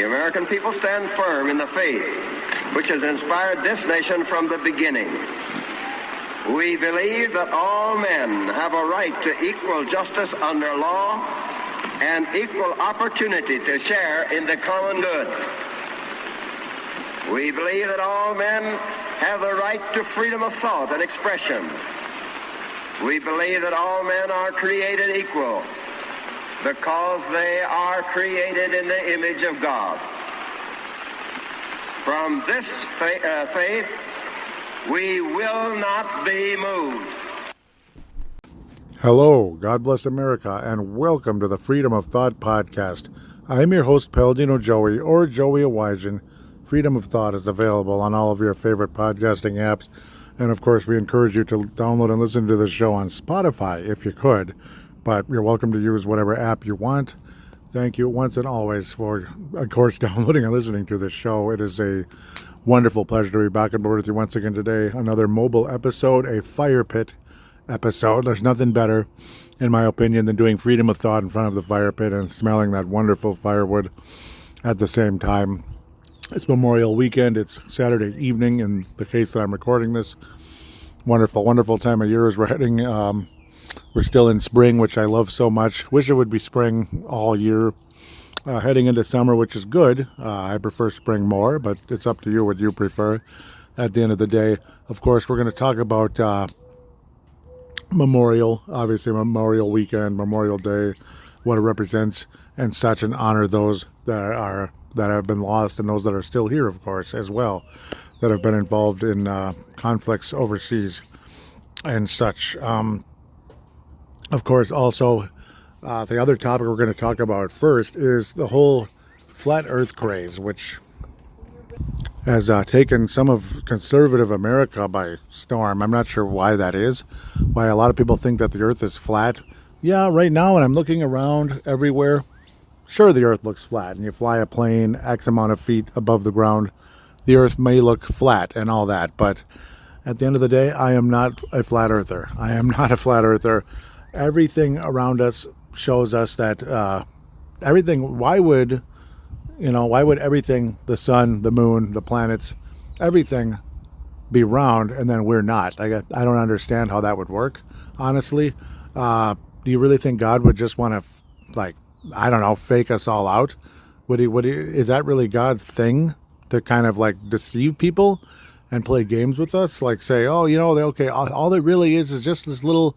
the American people stand firm in the faith which has inspired this nation from the beginning. We believe that all men have a right to equal justice under law and equal opportunity to share in the common good. We believe that all men have the right to freedom of thought and expression. We believe that all men are created equal because they are created in the image of God. From this faith, we will not be moved. Hello, God bless America, and welcome to the Freedom of Thought podcast. I'm your host, Paladino Joey, or Joey Awajan. Freedom of Thought is available on all of your favorite podcasting apps, and of course, we encourage you to download and listen to this show on Spotify if you could, but you're welcome to use whatever app you want. Thank you once and always for, of course, downloading and listening to this show. It is a wonderful pleasure to be back on board with you once again today. Another mobile episode, a fire pit episode. There's nothing better, in my opinion, than doing Freedom of Thought in front of the fire pit and smelling that wonderful firewood at the same time. It's Memorial Weekend. It's Saturday evening in the case that I'm recording this. Wonderful, wonderful time of year as we're heading. We're still in spring, which I love so much. Wish it would be spring all year. Heading into summer, which is good. I prefer spring more, but it's up to you what you prefer at the end of the day. Of course, we're going to talk about Memorial, obviously Memorial Weekend, Memorial Day, what it represents, and such, and honor those that have been lost and those that are still here, of course, as well, that have been involved in conflicts overseas and such. Of course, also, the other topic we're going to talk about first is the whole flat earth craze, which has taken some of conservative America by storm. I'm not sure why that is, why a lot of people think that the earth is flat. Yeah, right now when I'm looking around everywhere, sure, the earth looks flat, and you fly a plane X amount of feet above the ground, the earth may look flat and all that, but at the end of the day, I am not a flat earther. I am not a flat earther. Everything around us shows us that everything, why would everything, the sun, the moon, the planets, everything be round and then we're not? I don't understand how that would work, honestly. Do you really think God would just want to, fake us all out? Is that really God's thing, to kind of like deceive people and play games with us? Like say, all it really is just this little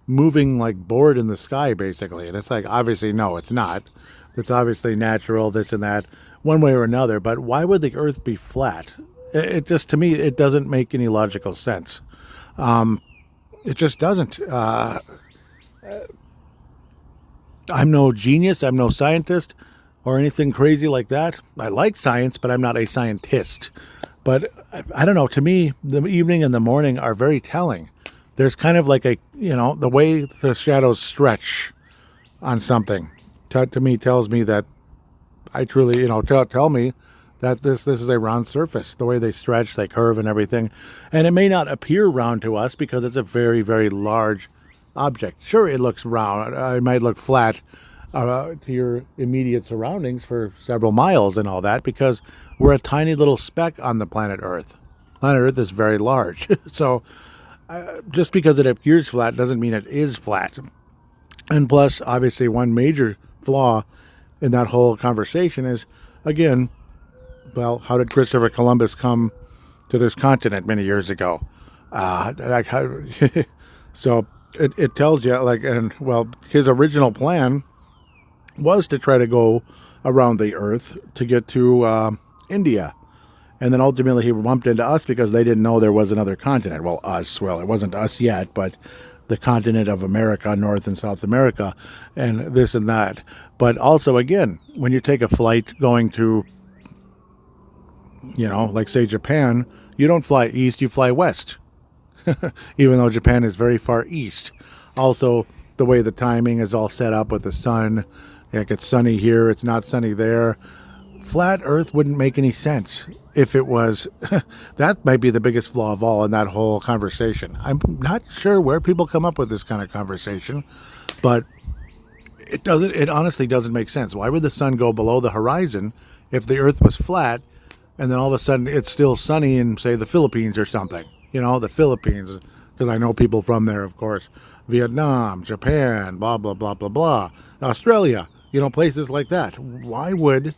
moving like board in the sky, basically. And it's like, obviously, no, it's not. It's obviously natural, this and that, one way or another. But why would the earth be flat? It just, to me, it doesn't make any logical sense. It just doesn't. I'm no genius. I'm no scientist or anything crazy like that. I like science, but I'm not a scientist. But I don't know. To me, the evening and the morning are very telling. There's kind of like the way the shadows stretch on something, to me tells me that I truly, tell me that this is a round surface. The way they stretch, they curve and everything. And it may not appear round to us because it's a very, very large object. Sure, it looks round. It might look flat to your immediate surroundings for several miles and all that, because we're a tiny little speck on the planet Earth. Planet Earth is very large. So just because it appears flat doesn't mean it is flat. And plus, obviously, one major flaw in that whole conversation is, again, well, how did Christopher Columbus come to this continent many years ago? So it tells you, his original plan was to try to go around the earth to get to India. And then ultimately he bumped into us because they didn't know there was another continent. Well, it wasn't us yet, but the continent of America, North and South America, and this and that. But also, again, when you take a flight going to, like say Japan, you don't fly east, you fly west. Even though Japan is very far east. Also, the way the timing is all set up with the sun, like it's sunny here, it's not sunny there. Flat Earth wouldn't make any sense if it was. That might be the biggest flaw of all in that whole conversation. I'm not sure where people come up with this kind of conversation, but it honestly doesn't make sense. Why would the sun go below the horizon if the Earth was flat, and then all of a sudden it's still sunny in, say, the Philippines or something. The Philippines, because I know people from there, of course. Vietnam, Japan, blah, blah, blah, blah, blah. Australia, places like that. Why would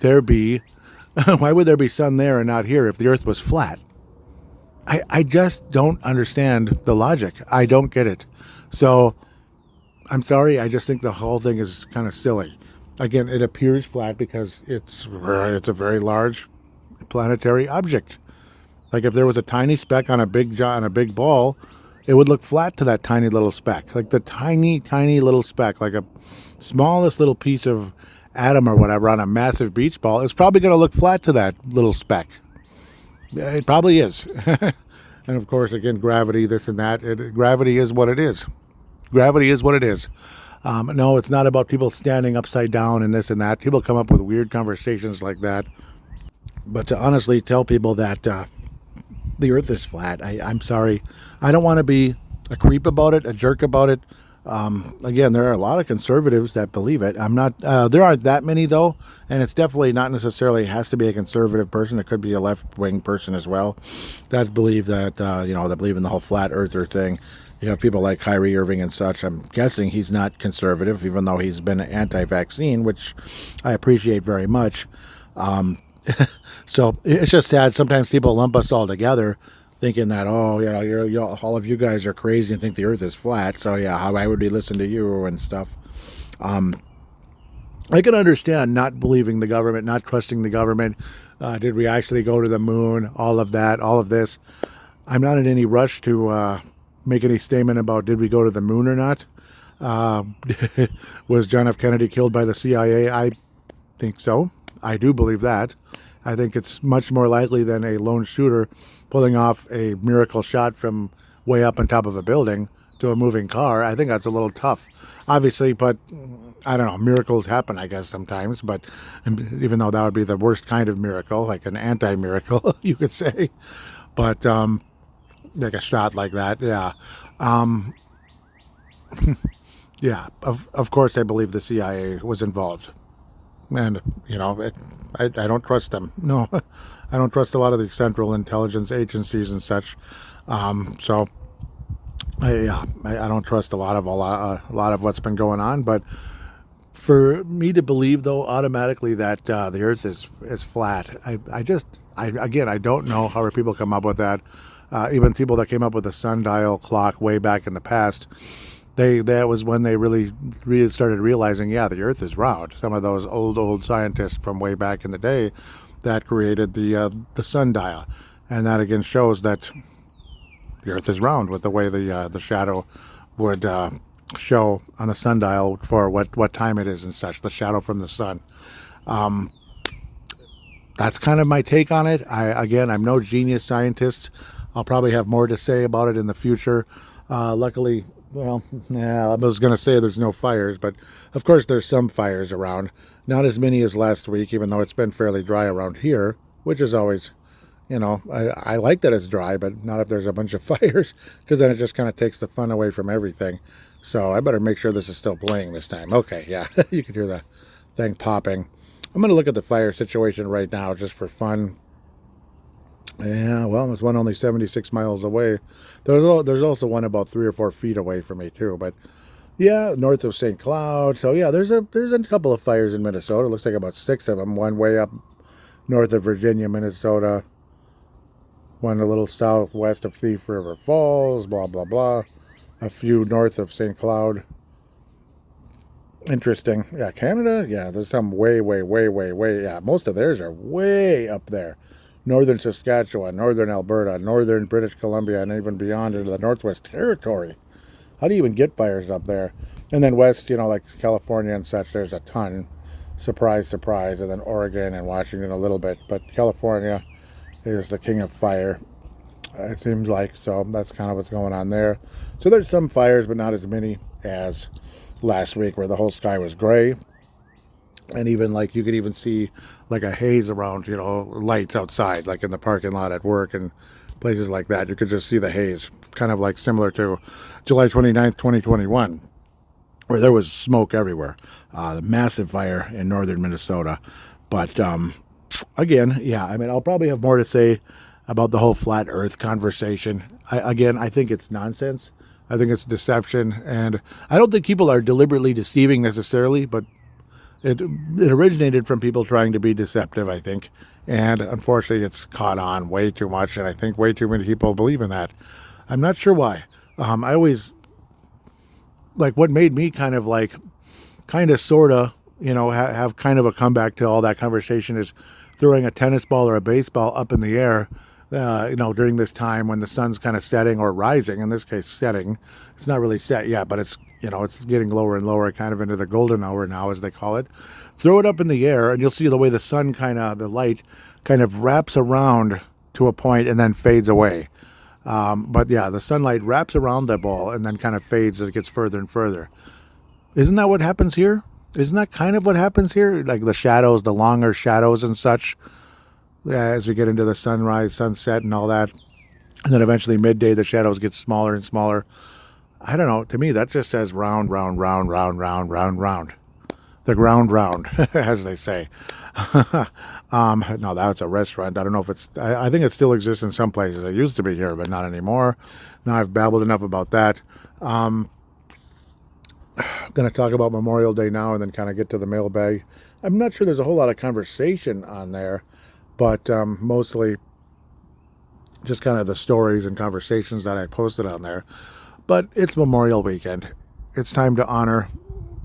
there be sun there and not here if the Earth was flat? I just don't understand the logic. I don't get it. So I'm sorry. I just think the whole thing is kind of silly. Again, it appears flat because it's a very large planetary object. Like if there was a tiny speck on a big ball, it would look flat to that tiny little speck. Like the tiny, tiny little speck, like a smallest little piece of atom or whatever on a massive beach ball, it's probably going to look flat to that little speck. It probably is. And of course, again, gravity, this and that. Gravity is what it is. Gravity is what it is. No, it's not about people standing upside down and this and that. People come up with weird conversations like that. But to honestly tell people that the Earth is flat, I'm sorry. I don't want to be a creep about it, a jerk about it. Again, there are a lot of conservatives that believe it. I'm not. There aren't that many though, and it's definitely not necessarily has to be a conservative person. It could be a left-wing person as well that believe that that believe in the whole flat earther thing. You have people like Kyrie Irving and such. I'm guessing he's not conservative, even though he's been anti-vaccine, which I appreciate very much. So it's just sad. Sometimes people lump us all together, thinking that, you're all of you guys are crazy and think the Earth is flat. So yeah, how I would be listening to you and stuff. I can understand not believing the government, not trusting the government. Did we actually go to the moon? All of that, all of this. I'm not in any rush to make any statement about did we go to the moon or not. Was John F. Kennedy killed by the CIA? I think so. I do believe that. I think it's much more likely than a lone shooter pulling off a miracle shot from way up on top of a building to a moving car. I think that's a little tough, obviously, but I don't know. Miracles happen, I guess, sometimes, but even though that would be the worst kind of miracle, like an anti-miracle, you could say, but like a shot like that, yeah. Yeah, of course I believe the CIA was involved. And, I don't trust them. No, I don't trust a lot of the central intelligence agencies and such. So, I don't trust a lot of what's been going on. But for me to believe, though, automatically that the Earth is flat, I don't know how people come up with that. Even people that came up with the sundial clock way back in the past, that was when they really started realizing, the Earth is round. Some of those old scientists from way back in the day that created the sundial, and that again shows that the Earth is round with the way the shadow would show on the sundial for what time it is and such. The shadow from the sun. That's kind of my take on it. I'm no genius scientist. I'll probably have more to say about it in the future. Luckily. Well, yeah, I was going to say there's no fires, but of course there's some fires around. Not as many as last week, even though it's been fairly dry around here, which is always, I like that it's dry, but not if there's a bunch of fires, because then it just kind of takes the fun away from everything. So I better make sure this is still playing this time. Okay, yeah, you can hear the thing popping. I'm going to look at the fire situation right now just for fun. Yeah, well, there's one only 76 miles away. There's also one about 3 or 4 feet away from me too. But yeah, north of St. Cloud. So yeah, there's a couple of fires in Minnesota. It looks like about 6 of them. One way up north of Virginia, Minnesota. One a little southwest of Thief River Falls. Blah blah blah. A few north of St. Cloud. Interesting. Yeah, Canada. Yeah, there's some way. Yeah, most of theirs are way up there. Northern Saskatchewan, northern Alberta, northern British Columbia, and even beyond into the Northwest Territory. How do you even get fires up there? And then west, like California and such, there's a ton. Surprise, surprise. And then Oregon and Washington a little bit. But California is the king of fire, it seems like. So that's kind of what's going on there. So there's some fires, but not as many as last week where the whole sky was gray. And even you could even see like a haze around, lights outside, like in the parking lot at work and places like that. You could just see the haze, kind of like similar to July 29th, 2021, where there was smoke everywhere. The massive fire in northern Minnesota. But again, yeah, I mean, I'll probably have more to say about the whole flat Earth conversation. I think it's nonsense. I think it's deception, and I don't think people are deliberately deceiving necessarily, but it originated from people trying to be deceptive, I think, and unfortunately, it's caught on way too much, and I think way too many people believe in that. I'm not sure why. I always like what made me kind of, sorta, have kind of a comeback to all that conversation is throwing a tennis ball or a baseball up in the air, during this time when the sun's kind of setting or rising. In this case, setting. It's not really set yet, but it's getting lower and lower, kind of into the golden hour now, as they call it. Throw it up in the air, and you'll see the way the light kind of wraps around to a point and then fades away. But yeah, the sunlight wraps around the ball and then kind of fades as it gets further and further. Isn't that what happens here? Isn't that kind of what happens here? Like the shadows, the longer shadows and such, as we get into the sunrise, sunset, and all that. And then eventually midday, the shadows get smaller and smaller. I don't know. To me, that just says round, round, round, round, round, round, round. The ground round, as they say. No, that's a restaurant. I don't know if it's... I think it still exists in some places. It used to be here, but not anymore. Now I've babbled enough about that. I'm going to talk about Memorial Day now and then kind of get to the mailbag. I'm not sure there's a whole lot of conversation on there, but mostly just kind of the stories and conversations that I posted on there. But it's Memorial Weekend. It's time to honor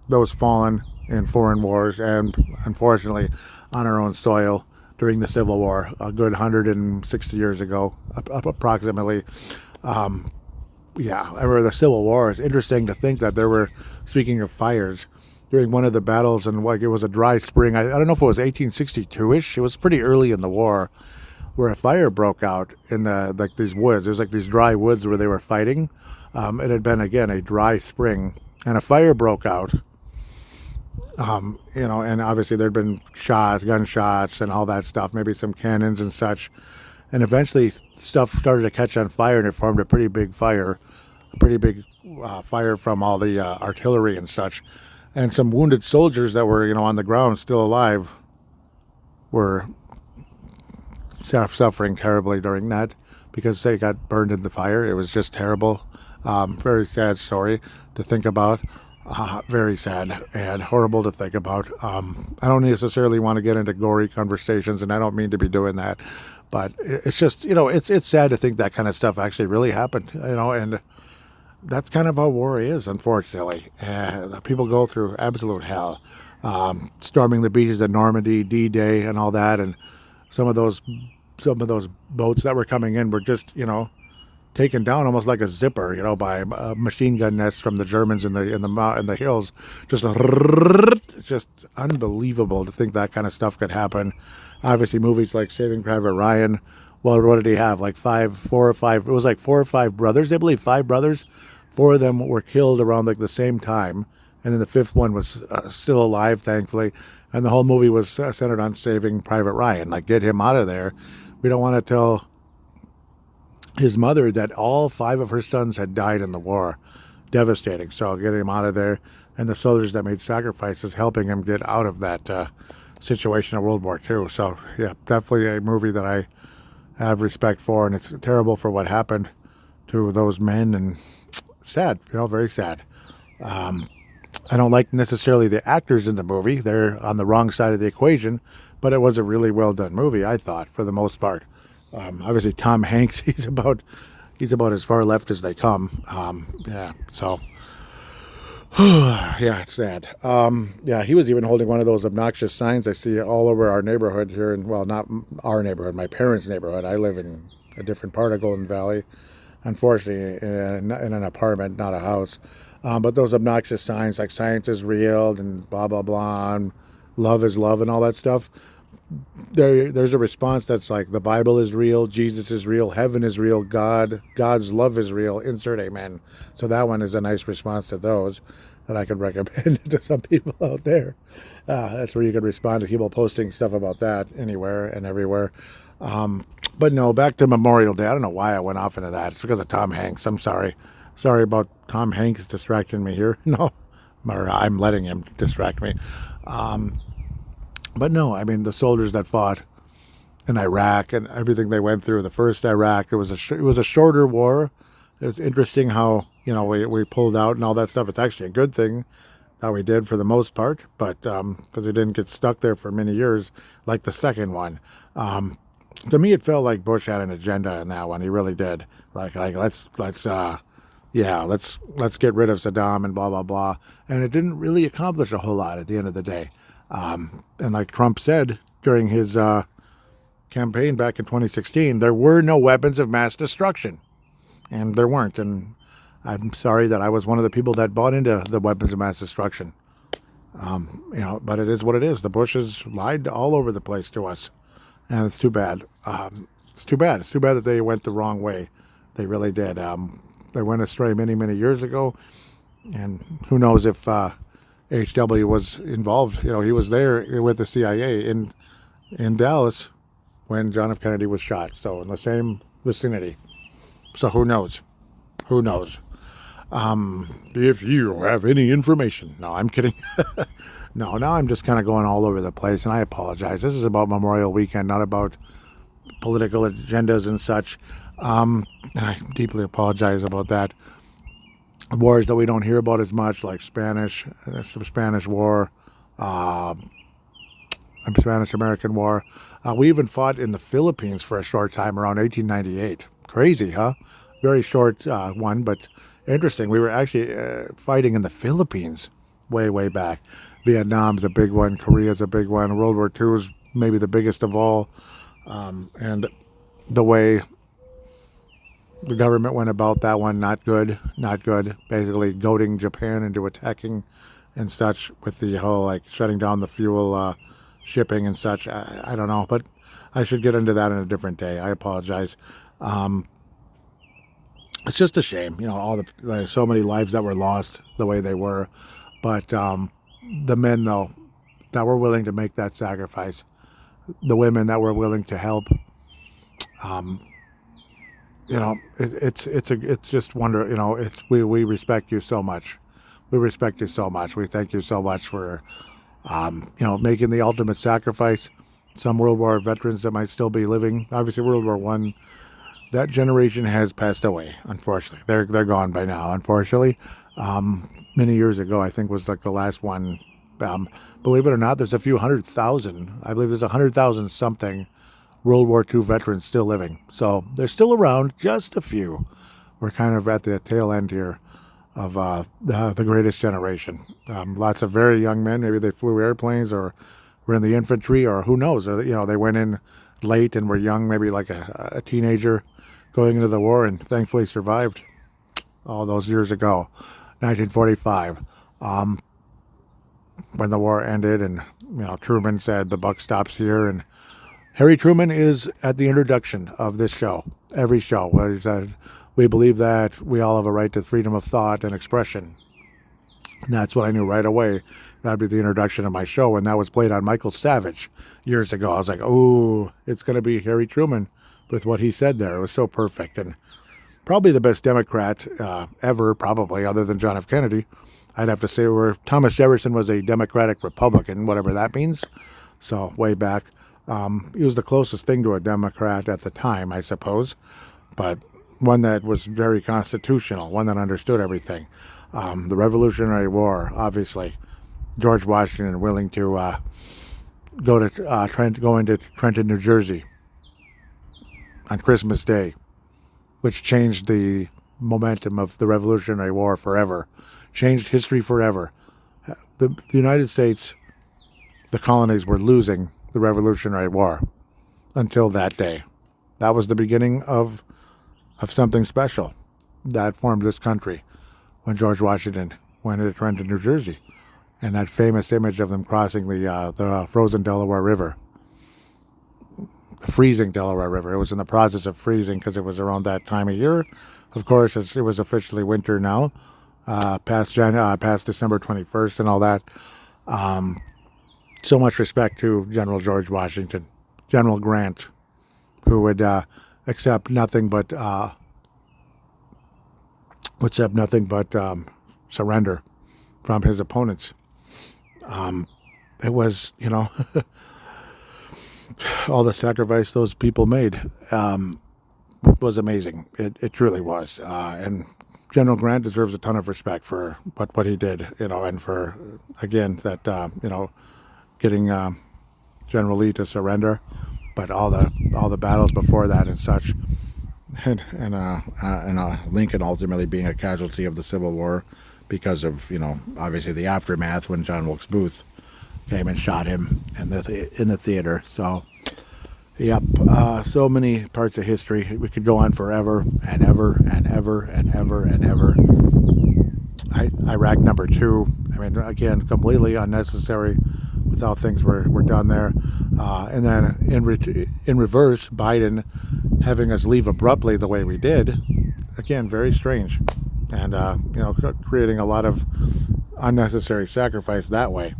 those fallen in foreign wars and, unfortunately, on our own soil during the Civil War, a good 160 years ago, approximately. Yeah, I remember the Civil War. It's interesting to think that there were, speaking of fires, during one of the battles, and like it was a dry spring. I don't know if it was 1862-ish. It was pretty early in the war, where a fire broke out in these woods. There's like these dry woods where they were fighting. It had been, again, a dry spring, and a fire broke out. And obviously there'd been gunshots, and all that stuff, maybe some cannons and such. And eventually stuff started to catch on fire, and it formed a pretty big fire from all the artillery and such. And some wounded soldiers that were, on the ground still alive were suffering terribly during that because they got burned in the fire. It was just terrible. Very sad story to think about. Very sad and horrible to think about. I don't necessarily want to get into gory conversations, and I don't mean to be doing that, but it's just, it's sad to think that kind of stuff actually really happened, and that's kind of how war is, unfortunately. People go through absolute hell, storming the beaches of Normandy, D-Day, and all that, and some of those boats that were coming in were just, taken down almost like a zipper, by machine gun nests from the Germans in the hills. It's just unbelievable to think that kind of stuff could happen. Obviously, movies like Saving Private Ryan. Well, what did he have? Like four or five. It was like 4 or 5 brothers. I believe 5 brothers. 4 of them were killed around like the same time, and then the 5th one was still alive, thankfully. And the whole movie was centered on saving Private Ryan, like get him out of there. We don't want to tell his mother that all 5 of her sons had died in the war. Devastating. So get him out of there, and the soldiers that made sacrifices helping him get out of that situation of World War II. So yeah, definitely a movie that I have respect for, and it's terrible for what happened to those men, and sad, very sad. I don't like necessarily the actors in the movie. They're on the wrong side of the equation, but it was a really well done movie, I thought, for the most part. Obviously, Tom Hanks, he's about as far left as they come. Yeah, so, yeah, it's sad. Yeah, he was even holding one of those obnoxious signs I see all over our neighborhood here, not our neighborhood, my parents' neighborhood. I live in a different part of Golden Valley, unfortunately, in an apartment, not a house. But those obnoxious signs like science is real and blah, blah, blah, and love is love and all that stuff. There's a response that's like the Bible is real, Jesus is real, heaven is real, God's love is real, insert amen. So that one is a nice response to those that I could recommend to some people out there. That's where you could respond to people posting stuff about that anywhere and everywhere. But no, back to Memorial Day. I don't know why I went off into that. It's because of Tom Hanks. I'm sorry. Sorry about Tom Hanks distracting me here. No, or I'm letting him distract me. But no, I mean, the soldiers that fought in Iraq and everything they went through, the first Iraq, it was a shorter war. It's interesting how, we pulled out and all that stuff. It's actually a good thing that we did for the most part, but because we didn't get stuck there for many years like the second one. To me, it felt like Bush had an agenda in that one. He really did. Like let's get rid of Saddam and blah blah blah. And it didn't really accomplish a whole lot at the end of the day. And like Trump said during his campaign back in 2016, there were no weapons of mass destruction, and there weren't. And I'm sorry that I was one of the people that bought into the weapons of mass destruction. But it is what it is. The Bushes lied all over the place to us, and it's too bad. It's too bad. It's too bad that they went the wrong way. They really did. They went astray many, many years ago, and who knows if H.W. was involved. He was there with the CIA in Dallas when John F. Kennedy was shot. So in the same vicinity. So who knows? Who knows? If you have any information. No, I'm kidding. No, now I'm just kind of going all over the place, and I apologize. This is about Memorial Weekend, not about political agendas and such. I deeply apologize about that. Wars that we don't hear about as much, like the Spanish War, Spanish-American War. We even fought in the Philippines for a short time around 1898. Crazy, huh? Very short one, but interesting. We were actually fighting in the Philippines way, way back. Vietnam's a big one. Korea's a big one. World War II is maybe the biggest of all. And the way the government went about that one, not good, not good. Basically goading Japan into attacking and such with the whole, shutting down the fuel shipping and such. I don't know, but I should get into that in a different day. I apologize. It's just a shame, so many lives that were lost the way they were. But the men, though, that were willing to make that sacrifice, the women that were willing to help, it's just wonder. We respect you so much. We respect you so much. We thank you so much for making the ultimate sacrifice. Some World War veterans that might still be living. Obviously, World War One. That generation has passed away, unfortunately. They're gone by now, unfortunately. Many years ago, I think was the last one. Believe it or not, there's a few 100,000. I believe there's 100,000 something World War II veterans still living. So they're still around, just a few. We're kind of at the tail end here of the greatest generation. Lots of very young men. Maybe they flew airplanes or were in the infantry, or who knows. Or, they went in late and were young, maybe like a teenager going into the war, and thankfully survived all those years ago, 1945, when the war ended, and Truman said the buck stops here. And Harry Truman is at the introduction of this show, every show. We believe that we all have a right to freedom of thought and expression. And that's what I knew right away. That'd be the introduction of my show, and that was played on Michael Savage years ago. I was like, oh, it's going to be Harry Truman with what he said there. It was so perfect, and probably the best Democrat ever, probably, other than John F. Kennedy. I'd have to say where Thomas Jefferson was a Democratic Republican, whatever that means. So way back. He was the closest thing to a Democrat at the time, I suppose, but one that was very constitutional, one that understood everything. The Revolutionary War, obviously, George Washington willing to go into Trenton, New Jersey on Christmas Day, which changed the momentum of the Revolutionary War forever, changed history forever. The United States, the colonies were losing the Revolutionary War until that day. That was the beginning of something special that formed this country when George Washington went into Trenton, New Jersey, and that famous image of them crossing the frozen Delaware River, the freezing Delaware River. It was in the process of freezing because it was around that time of year. Of course, it was officially winter now, past December 21st and all that. So much respect to General George Washington, General Grant, who would accept nothing but surrender from his opponents. it was, all the sacrifice those people made was amazing. It truly was. And General Grant deserves a ton of respect for what he did, and for, again, that, getting General Lee to surrender, but all the battles before that and such, and Lincoln ultimately being a casualty of the Civil War because of, obviously the aftermath when John Wilkes Booth came and shot him in the theater. So, yep, so many parts of history. We could go on forever and ever and ever and ever and ever. Iraq #2. I mean, again, completely unnecessary with how things were done there. And then in reverse, Biden having us leave abruptly the way we did. Again, very strange. And, creating a lot of unnecessary sacrifice that way.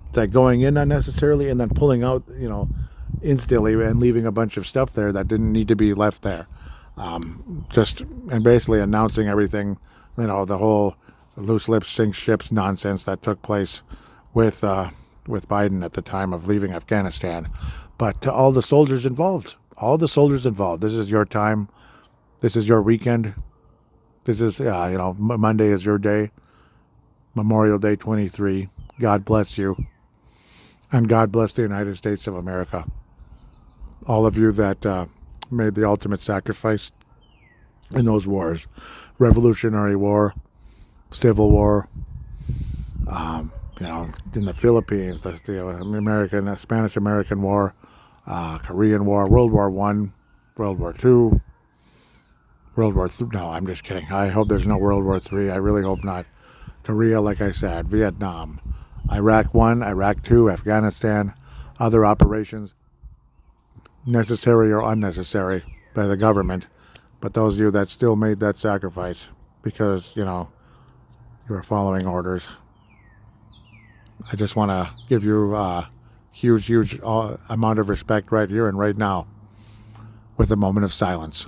It's like going in unnecessarily and then pulling out, instantly and leaving a bunch of stuff there that didn't need to be left there. And basically announcing everything, the whole loose lips sink ships nonsense that took place with Biden at the time of leaving Afghanistan. But to all the soldiers involved, this is your time. This is your weekend. This is, Monday is your day. Memorial Day 23. God bless you. And God bless the United States of America. All of you that made the ultimate sacrifice in those wars. Revolutionary War, Civil War, in the Philippines, the Spanish-American War, Korean War, World War I, World War II, World War III. No, I'm just kidding. I hope there's no World War III. I really hope not. Korea, like I said, Vietnam, Iraq I, Iraq II, Afghanistan, other operations, necessary or unnecessary by the government. But those of you that still made that sacrifice because, you were following orders, I just want to give you a huge amount of respect right here and right now with a moment of silence.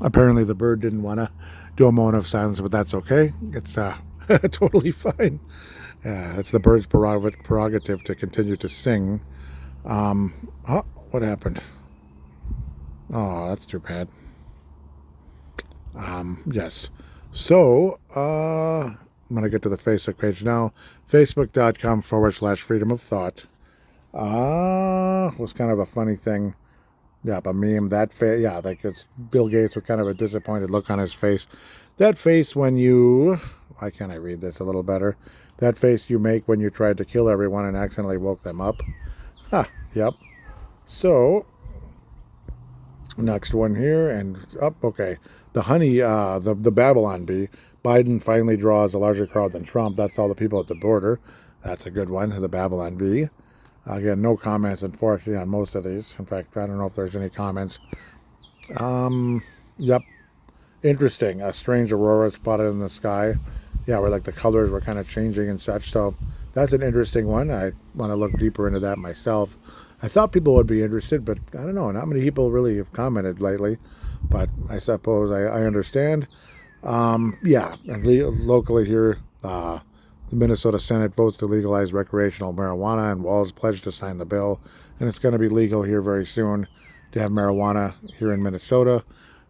Apparently the bird didn't want to do a moment of silence, but that's okay. It's totally fine. It's the bird's prerogative to continue to sing. What happened? Oh, that's too bad. Yes. So, I'm going to get to the Facebook page now. Facebook.com/freedom of thought. Was kind of a funny thing. Yeah, a meme. Like it's Bill Gates with kind of a disappointed look on his face. That face when you... Why can't I read this a little better? That face you make when you tried to kill everyone and accidentally woke them up. Yep. So, next one here, and okay. The honey, the Babylon bee. Biden finally draws a larger crowd than Trump. That's all the people at the border. That's a good one, the Babylon bee. Again, no comments, unfortunately, on most of these. In fact, I don't know if there's any comments. Yep. Interesting. A strange aurora spotted in the sky. Yeah, where like the colors were kind of changing and such. So that's an interesting one. I want to look deeper into that myself. I thought people would be interested, but I don't know. Not many people really have commented lately. But I suppose I understand. Yeah, locally here, the Minnesota Senate votes to legalize recreational marijuana, and Walz pledged to sign the bill. And it's going to be legal here very soon to have marijuana here in Minnesota.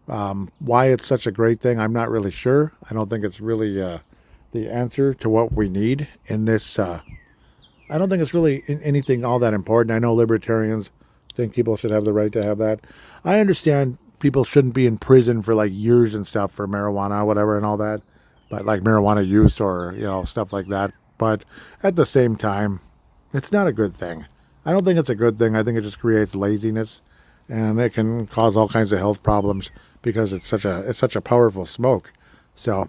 Why it's such a great thing, I'm not really sure. I don't think it's really the answer to what we need in this. I don't think it's really anything all that important. I know libertarians think people should have the right to have that. I understand people shouldn't be in prison for like years and stuff for marijuana, whatever, and all that. But like marijuana use or, stuff like that. But at the same time, it's not a good thing. I don't think it's a good thing. I think it just creates laziness, and it can cause all kinds of health problems because it's such a powerful smoke. So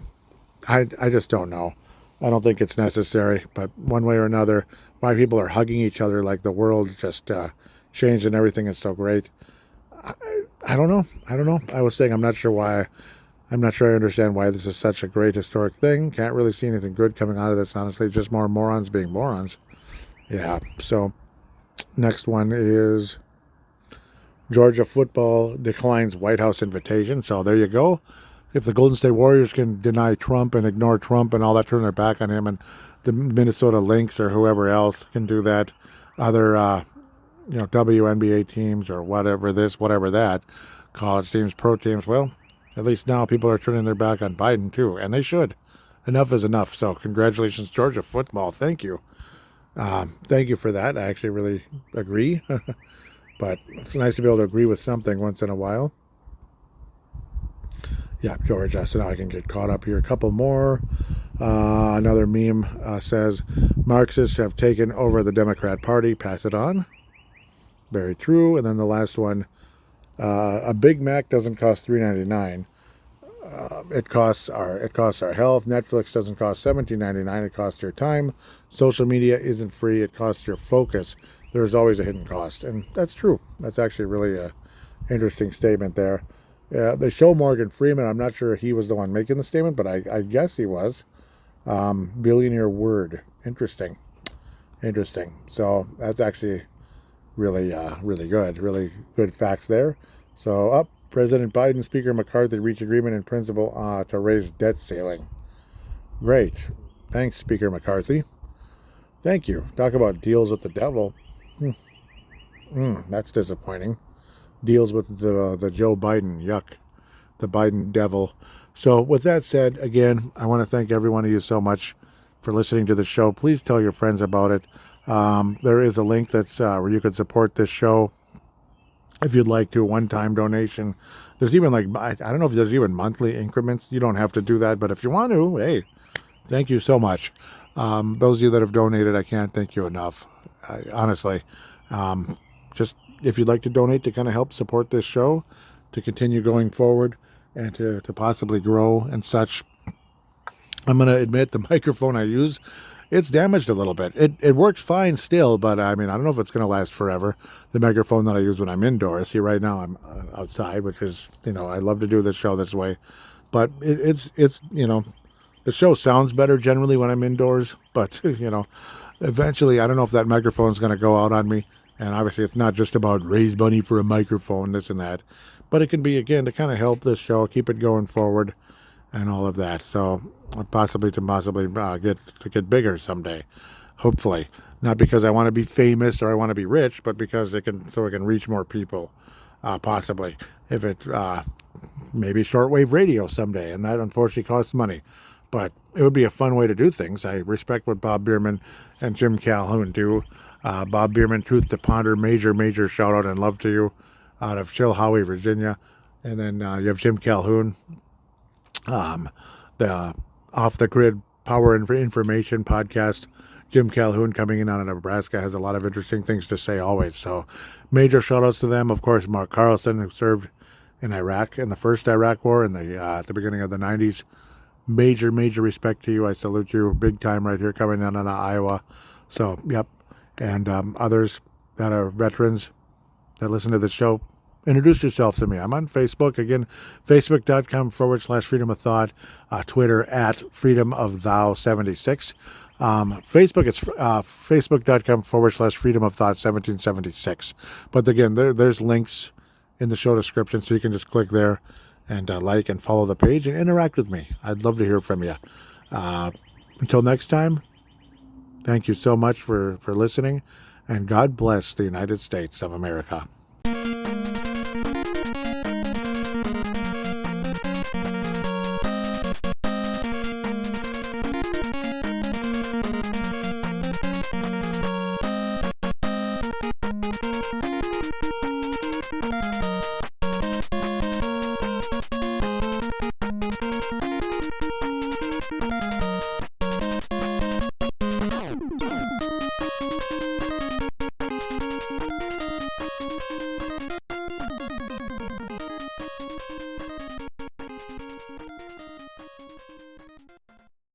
I just don't know. I don't think it's necessary, but one way or another, why people are hugging each other like the world just changed and everything is so great. I don't know. I was saying I'm not sure why. I'm not sure I understand why this is such a great historic thing. Can't really see anything good coming out of this, honestly. Just more morons being morons. Yeah, so next one is Georgia football declines White House invitation. So there you go. if the Golden State Warriors can deny Trump and ignore Trump and all that, turn their back on him, and the Minnesota Lynx or whoever else can do that, other WNBA teams or whatever this, whatever that, college teams, pro teams, well, at least now people are turning their back on Biden too, and they should. Enough is enough. So congratulations, Georgia football. Thank you. Thank you for that. I actually really agree. But it's nice to be able to agree with something once in a while. Yeah, Georgia. So now I can get caught up here. A couple more. Another meme says, Marxists have taken over the Democrat Party. Pass it on. Very true. And then the last one, a Big Mac doesn't cost $3.99. It costs our health. Netflix doesn't cost $17.99. It costs your time. Social media isn't free. It costs your focus. There's always a hidden cost, and that's true. That's actually really a interesting statement there. They show Morgan Freeman. I'm not sure he was the one making the statement, but I guess he was. Billionaire word. Interesting. So that's actually really good. Really good facts there. So President Biden, Speaker McCarthy reach agreement in principle to raise debt ceiling. Great. Thanks, Speaker McCarthy. Thank you. Talk about deals with the devil. That's disappointing. Deals with the Joe Biden. Yuck. The Biden devil. So with that said, again, I want to thank every one of you so much for listening to the show. Please tell your friends about it. There is a link that's where you can support this show. If you'd like to, a one-time donation. There's even I don't know if there's even monthly increments. You don't have to do that, but if you want to, hey, thank you so much. Those of you that have donated, I can't thank you enough. Honestly, just if you'd like to donate to kind of help support this show, to continue going forward and to possibly grow and such. I'm going to admit the microphone I use, it's damaged a little bit. It works fine still, but I mean, I don't know if it's going to last forever. The microphone that I use when I'm indoors. See, right now I'm outside, which is, I love to do this show this way. But it's the show sounds better generally when I'm indoors. But, eventually, I don't know if that microphone's going to go out on me. And obviously, it's not just about raise money for a microphone, this and that. But it can be, again, to kind of help this show, keep it going forward and all of that. So possibly get bigger someday, hopefully. Not because I want to be famous or I want to be rich, but because it can reach more people, possibly. If it maybe shortwave radio someday, and that unfortunately costs money. But it would be a fun way to do things. I respect what Bob Bierman and Jim Calhoun do. Bob Bierman, Truth to Ponder, major shout out and love to you out of Chilhowie, Virginia. And then you have Jim Calhoun, the Off the Grid Power and Information podcast. Jim Calhoun coming in out of Nebraska has a lot of interesting things to say always. So major shout outs to them. Of course, Mark Carlson, who served in Iraq in the first Iraq War in at the beginning of the 90s. Major respect to you. I salute you big time right here coming in out of Iowa. So, yep. And others that are veterans that listen to the show, introduce yourself to me. I'm on Facebook. Again, facebook.com/freedom of thought. Twitter @freedomofthou76. Facebook, it's facebook.com/freedom of thought 1776. But again, there's links in the show description, so you can just click there and like and follow the page and interact with me. I'd love to hear from you. Until next time, thank you so much for listening, and God bless the United States of America.